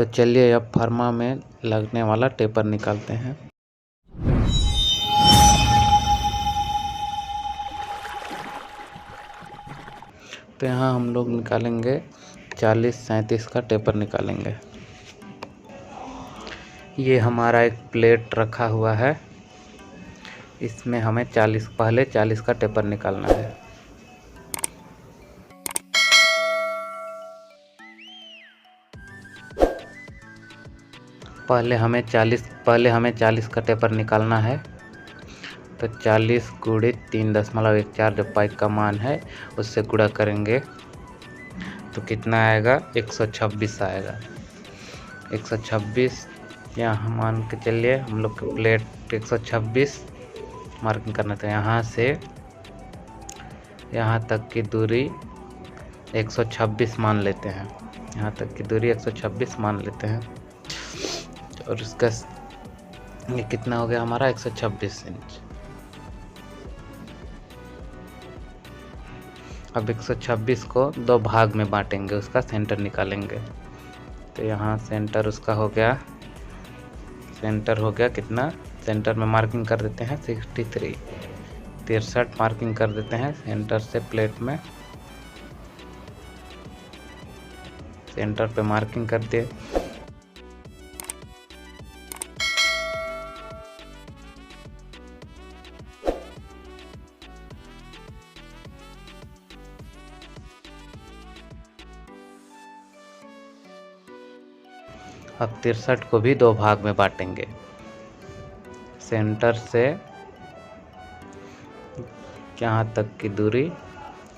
तो चलिए अब फर्मा में लगने वाला टेपर निकालते हैं। तो यहाँ हम लोग निकालेंगे 40-37 का टेपर निकालेंगे। ये हमारा एक प्लेट रखा हुआ है, इसमें हमें 40 का टेपर निकालना है। पहले हमें 40 का टेपर निकालना है। तो 40 गुणे 3.14 जो पाइक का मान है उससे गुणा करेंगे तो कितना आएगा, 126 आएगा। 126 यहाँ मान के चलिए, हम लोग की प्लेट 126 मार्किंग करना था। यहाँ से यहाँ तक की दूरी 126 मान लेते हैं। यहाँ तक की दूरी 126 मान लेते हैं और इसका ये कितना हो गया हमारा, 126 इंच। अब 126 को 2 भाग में बांटेंगे, उसका सेंटर निकालेंगे। तो यहाँ सेंटर उसका हो गया, सेंटर हो गया कितना, सेंटर में मार्किंग कर देते हैं 63 मार्किंग कर देते हैं सेंटर से प्लेट में। सेंटर पे मार्किंग कर दिए। अब 63 को भी 2 भाग में बांटेंगे। सेंटर से यहाँ तक की दूरी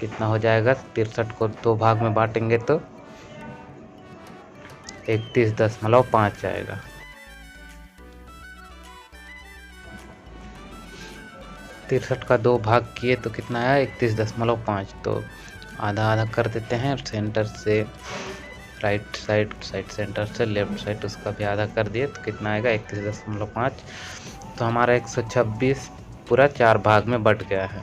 कितना हो जाएगा, 63 को 2 भाग में बांटेंगे तो 31.5 आएगा। तिरसठ का 2 भाग किए तो कितना आया, 31.5। तो आधा आधा कर देते हैं। सेंटर से राइट साइड सेंटर से लेफ्ट साइड उसका भी आधा कर दिए तो कितना आएगा, 31.5। तो हमारा 126 पूरा 4 भाग में बट गया है।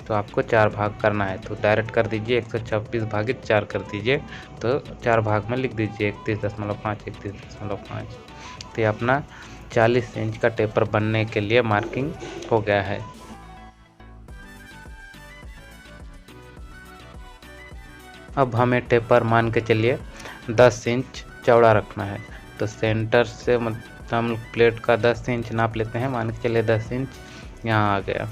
तो आपको 4 भाग करना है तो डायरेक्ट कर दीजिए, 126 भागित 4 कर दीजिए तो 4 भाग में लिख दीजिए 31.5। तो ये अपना 40 इंच का टेपर बनने के लिए मार्किंग हो गया है। अब हमें टेपर मान के चलिए 10 इंच चौड़ा रखना है। तो सेंटर से हम प्लेट का 10 इंच नाप लेते हैं। मान के चलिए 10 इंच यहाँ आ गया।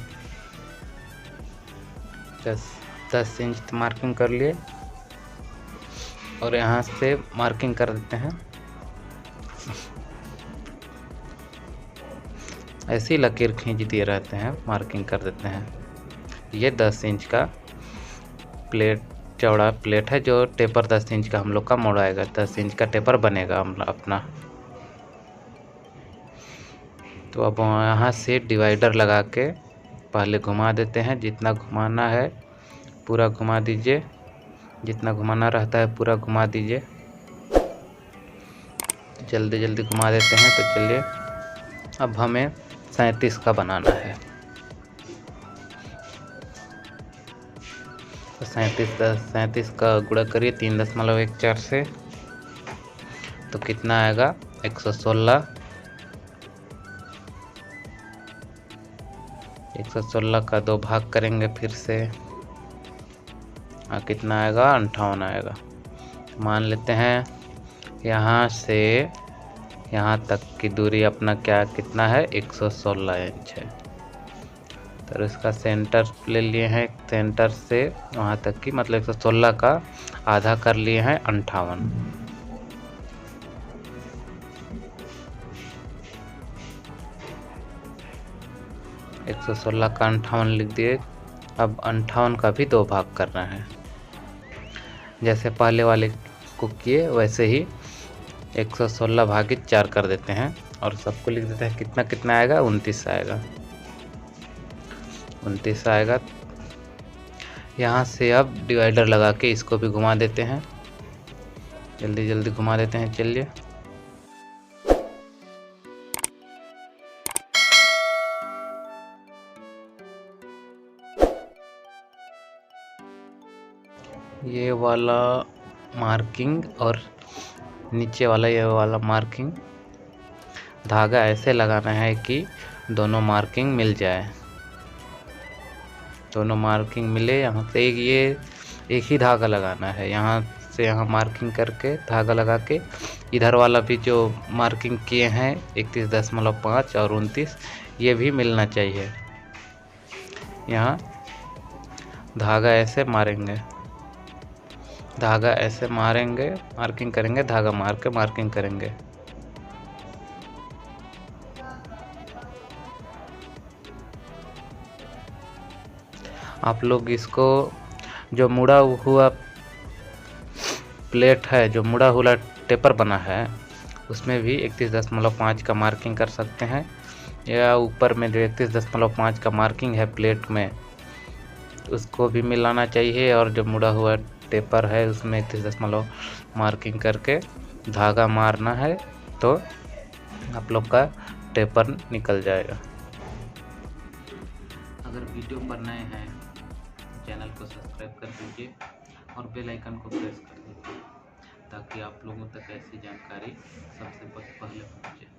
10 इंच मार्किंग कर लिए और यहाँ से मार्किंग कर देते हैं। ऐसी लकीर खींच दिए रहते हैं, मार्किंग कर देते हैं। ये 10 इंच का चौड़ा प्लेट है जो टेपर 10 इंच का हम लोग का मोड़ाएगा। 10 इंच का टेपर बनेगा अपना। तो अब यहाँ से डिवाइडर लगा के पहले घुमा देते हैं। जितना घुमाना है पूरा घुमा दीजिए, जितना घुमाना रहता है पूरा घुमा दीजिए। जल्दी जल्दी घुमा देते हैं। तो चलिए अब हमें 37 का बनाना है। तो 37 का गुणा करिए 3.14 से तो कितना आएगा, 116। 116 का 2 भाग करेंगे फिर से, कितना आएगा, 58 आएगा। मान लेते हैं यहाँ से यहाँ तक की दूरी अपना कितना है, 116 इंच है। तो इसका सेंटर ले लिए हैं, सेंटर से वहाँ तक की मतलब 116 का आधा कर लिए हैं 58। एक 116 का 58 लिख दिए। अब 58 का भी 2 भाग करना है। जैसे पहले वाले को किए वैसे ही 116 भागित 4 कर देते हैं और सबको लिख देते हैं। कितना कितना आएगा, 29 आएगा। 29 आएगा। यहाँ से अब डिवाइडर लगा के इसको भी घुमा देते हैं। जल्दी जल्दी घुमा देते हैं। चलिए ये वाला मार्किंग और नीचे वाला ये वाला मार्किंग धागा ऐसे लगाना है कि दोनों मार्किंग मिल जाए, दोनों मार्किंग मिले। यहाँ से एक ही धागा लगाना है, यहाँ से यहाँ मार्किंग करके धागा लगा के इधर वाला भी जो मार्किंग किए हैं 31.5 और 29 ये भी मिलना चाहिए। यहाँ धागा ऐसे मारेंगे, धागा ऐसे मारेंगे, मार्किंग करेंगे, धागा मार के मार्किंग करेंगे। आप लोग इसको जो मुड़ा हुआ प्लेट है, जो मुड़ा हुआ टेपर बना है, उसमें भी 31.5 का मार्किंग कर सकते हैं, या ऊपर में जो 31.5 का मार्किंग है प्लेट में उसको भी मिलाना चाहिए। और जो मुड़ा हुआ टेपर है उसमें 31 मार्किंग करके धागा मारना है, तो आप लोग का टेपर निकल जाएगा। अगर वीडियो पर नए हैं चैनल को सब्सक्राइब कर दीजिए और बेल आइकन को प्रेस कर दीजिए ताकि आप लोगों तक ऐसी जानकारी सबसे पहले पहुंचे।